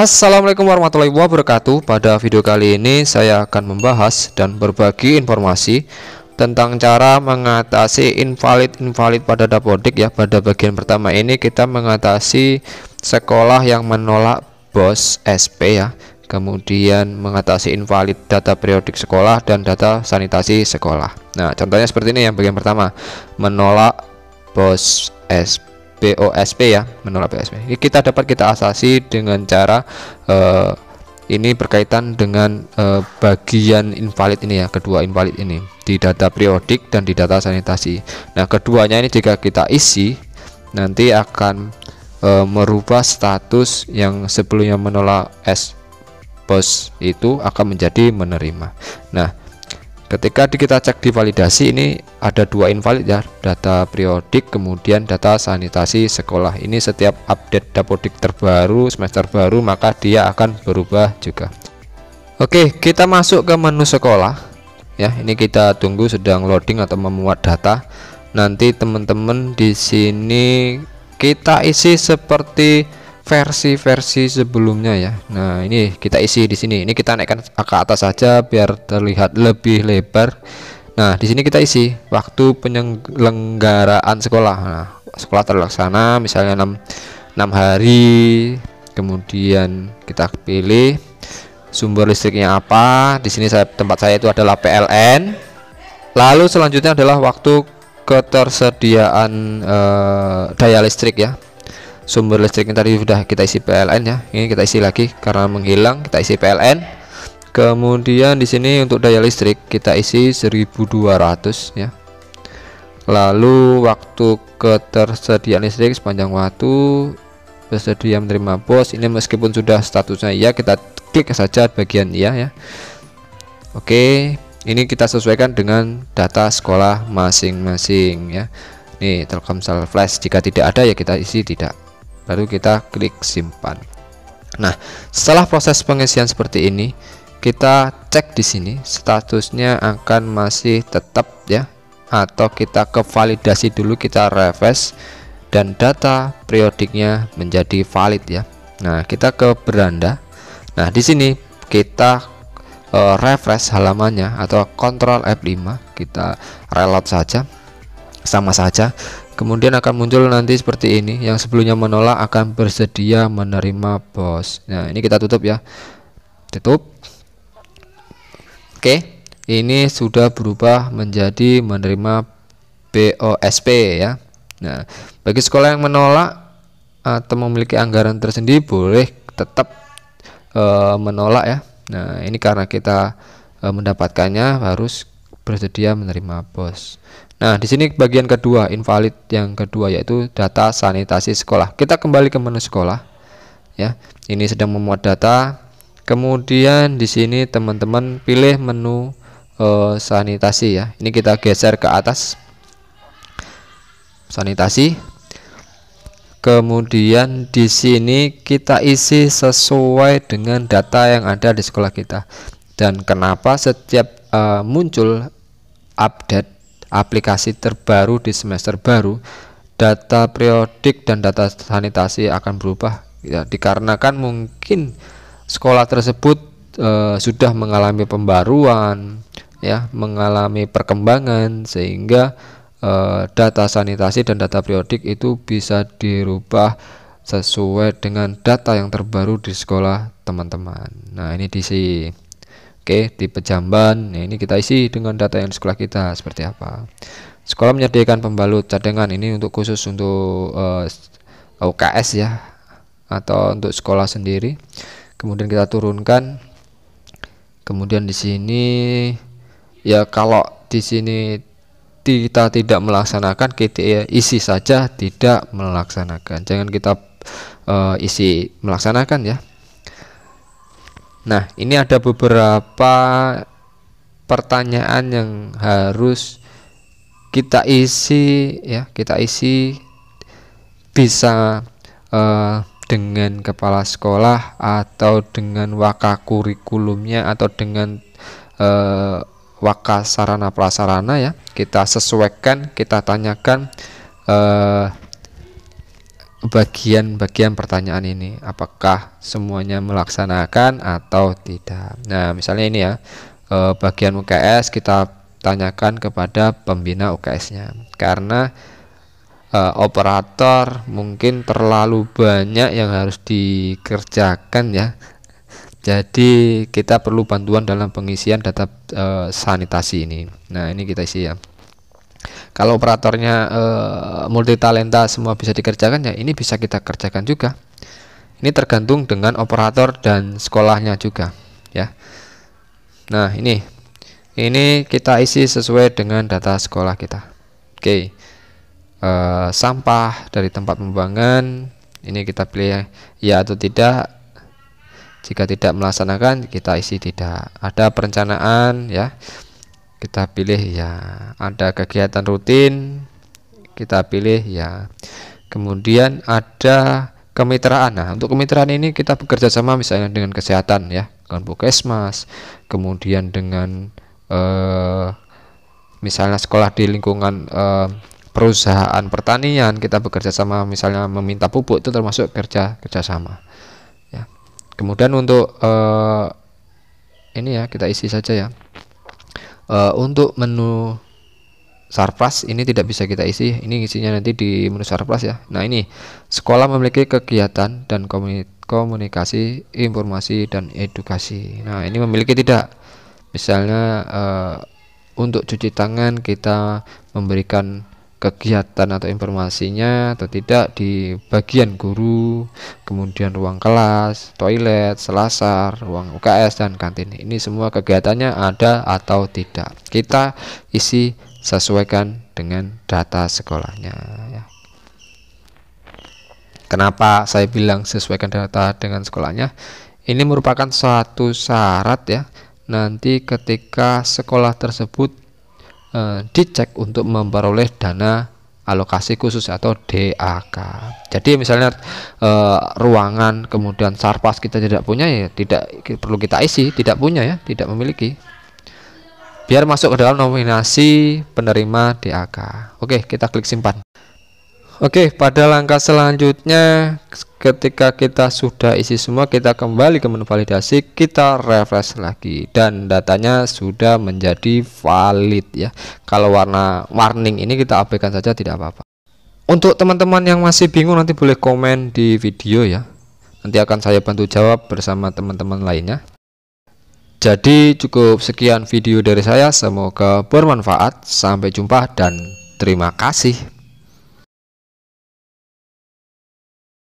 Assalamualaikum warahmatullahi wabarakatuh. Pada video kali ini saya akan membahas dan berbagi informasi tentang cara mengatasi invalid pada dapodik ya. Pada bagian pertama ini kita mengatasi sekolah yang menolak BOS SP ya. Kemudian mengatasi invalid data periodik sekolah dan data sanitasi sekolah. Nah, contohnya seperti ini yang bagian pertama, menolak BOS SP. BOSP ya, menolak BOSP. Ini kita atasi dengan cara ini berkaitan dengan bagian invalid ini ya, kedua invalid ini di data periodik dan di data sanitasi. Nah, keduanya ini jika kita isi nanti akan merubah status yang sebelumnya menolak BOS itu akan menjadi menerima. Nah, ketika kita cek di validasi ini ada dua invalid ya, data periodik kemudian data sanitasi sekolah. Ini setiap update dapodik terbaru semester baru maka dia akan berubah juga. Oke, kita masuk ke menu sekolah ya. Ini kita tunggu sedang loading atau memuat data. Nanti teman-teman di sini kita isi seperti versi-versi sebelumnya ya. Nah, ini kita isi di sini. Ini kita naikkan ke atas saja biar terlihat lebih lebar. Nah, di sini kita isi waktu penyelenggaraan sekolah. Nah, sekolah terlaksana misalnya 6 hari. Kemudian kita pilih sumber listriknya apa. Di sini tempat saya itu adalah PLN. Lalu selanjutnya adalah waktu ketersediaan daya listrik ya. Sumber listriknya tadi sudah kita isi PLN ya. Ini kita isi lagi karena menghilang, kita isi PLN. Kemudian di sini untuk daya listrik kita isi 1200 ya. Lalu waktu ketersediaan listrik sepanjang waktu bersedia menerima BOS. Ini meskipun sudah statusnya ya, kita klik saja bagian iya ya. Oke, ini kita sesuaikan dengan data sekolah masing-masing ya. Nih, Telkomsel Flash, jika tidak ada ya kita isi tidak. Lalu kita klik simpan. Nah, setelah proses pengisian seperti ini, kita cek di sini statusnya akan masih tetap ya, atau kita ke validasi dulu, kita refresh dan data periodiknya menjadi valid ya. Nah, kita ke beranda. Nah, di sini kita refresh halamannya atau Ctrl F5, kita reload saja, sama saja. Kemudian akan muncul nanti seperti ini, yang sebelumnya menolak akan bersedia menerima BOS. Nah, ini kita tutup ya, tutup. Oke, ini sudah berubah menjadi menerima BOSP ya. Nah, bagi sekolah yang menolak atau memiliki anggaran tersendiri boleh tetap menolak ya. Nah, ini karena kita mendapatkannya harus bersedia menerima BOS. Nah, di sini bagian kedua, invalid yang kedua yaitu data sanitasi sekolah. Kita kembali ke menu sekolah ya. Ini sedang memuat data. Kemudian di sini teman-teman pilih menu sanitasi ya. Ini kita geser ke atas. Sanitasi. Kemudian di sini kita isi sesuai dengan data yang ada di sekolah kita. Dan kenapa setiap muncul update aplikasi terbaru di semester baru, data periodik dan data sanitasi akan berubah ya, dikarenakan mungkin sekolah tersebut sudah mengalami pembaruan ya, mengalami perkembangan sehingga data sanitasi dan data periodik itu bisa dirubah sesuai dengan data yang terbaru di sekolah teman-teman. Nah, ini diisi. Oke, tipe jamban. Nah, ini kita isi dengan data yang di sekolah kita seperti apa. Sekolah menyediakan pembalut cadangan, ini untuk khusus untuk UKS ya, atau untuk sekolah sendiri. Kemudian kita turunkan. Kemudian di sini ya, kalau di sini kita tidak melaksanakan, kita isi saja tidak melaksanakan. Jangan kita isi melaksanakan ya. Nah, ini ada beberapa pertanyaan yang harus kita isi ya. Kita isi bisa dengan kepala sekolah atau dengan waka kurikulumnya atau dengan waka sarana prasarana ya. Kita sesuaikan, kita tanyakan bagian-bagian pertanyaan ini, apakah semuanya melaksanakan atau tidak. Nah, misalnya ini ya, bagian UKS kita tanyakan kepada pembina UKS-nya, karena operator mungkin terlalu banyak yang harus dikerjakan ya. Jadi kita perlu bantuan dalam pengisian data sanitasi ini. Nah, ini kita isi ya. Kalau operatornya multi talenta semua bisa dikerjakan ya, ini bisa kita kerjakan juga. Ini tergantung dengan operator dan sekolahnya juga ya. Nah, ini kita isi sesuai dengan data sekolah kita. Oke. Sampah dari tempat pembuangan ini kita pilih ya atau tidak. Jika tidak melaksanakan, kita isi tidak. Ada perencanaan ya, kita pilih ya. Ada kegiatan rutin, kita pilih ya. Kemudian ada kemitraan. Nah, untuk kemitraan ini kita bekerja sama misalnya dengan kesehatan ya, dengan Puskesmas, kemudian dengan misalnya sekolah di lingkungan perusahaan pertanian, kita bekerja sama misalnya meminta pupuk, itu termasuk kerjasama ya. Kemudian untuk ini ya kita isi saja ya. Untuk menu Sarpras ini tidak bisa kita isi, ini isinya nanti di menu Sarpras ya. Nah, ini sekolah memiliki kegiatan dan komunikasi, informasi dan edukasi. Nah, ini memiliki tidak. Misalnya untuk cuci tangan kita memberikan kegiatan atau informasinya atau tidak di bagian guru, kemudian ruang kelas, toilet, selasar, ruang UKS dan kantin. Ini semua kegiatannya ada atau tidak. Kita isi sesuaikan dengan data sekolahnya ya. Kenapa saya bilang sesuaikan data dengan sekolahnya? Ini merupakan suatu syarat ya. Nanti ketika sekolah tersebut dicek untuk memperoleh dana alokasi khusus atau DAK. Jadi misalnya ruangan kemudian Sarpas kita tidak punya ya, tidak perlu kita isi, tidak punya ya, tidak memiliki. Biar masuk ke dalam nominasi penerima DAK. Oke, kita klik simpan. Oke, pada langkah selanjutnya ketika kita sudah isi semua, kita kembali ke menu validasi, kita refresh lagi dan datanya sudah menjadi valid ya. Kalau warna warning ini kita abaikan saja, tidak apa-apa. Untuk teman-teman yang masih bingung nanti boleh komen di video ya. Nanti akan saya bantu jawab bersama teman-teman lainnya. Jadi cukup sekian video dari saya, semoga bermanfaat. Sampai jumpa dan terima kasih.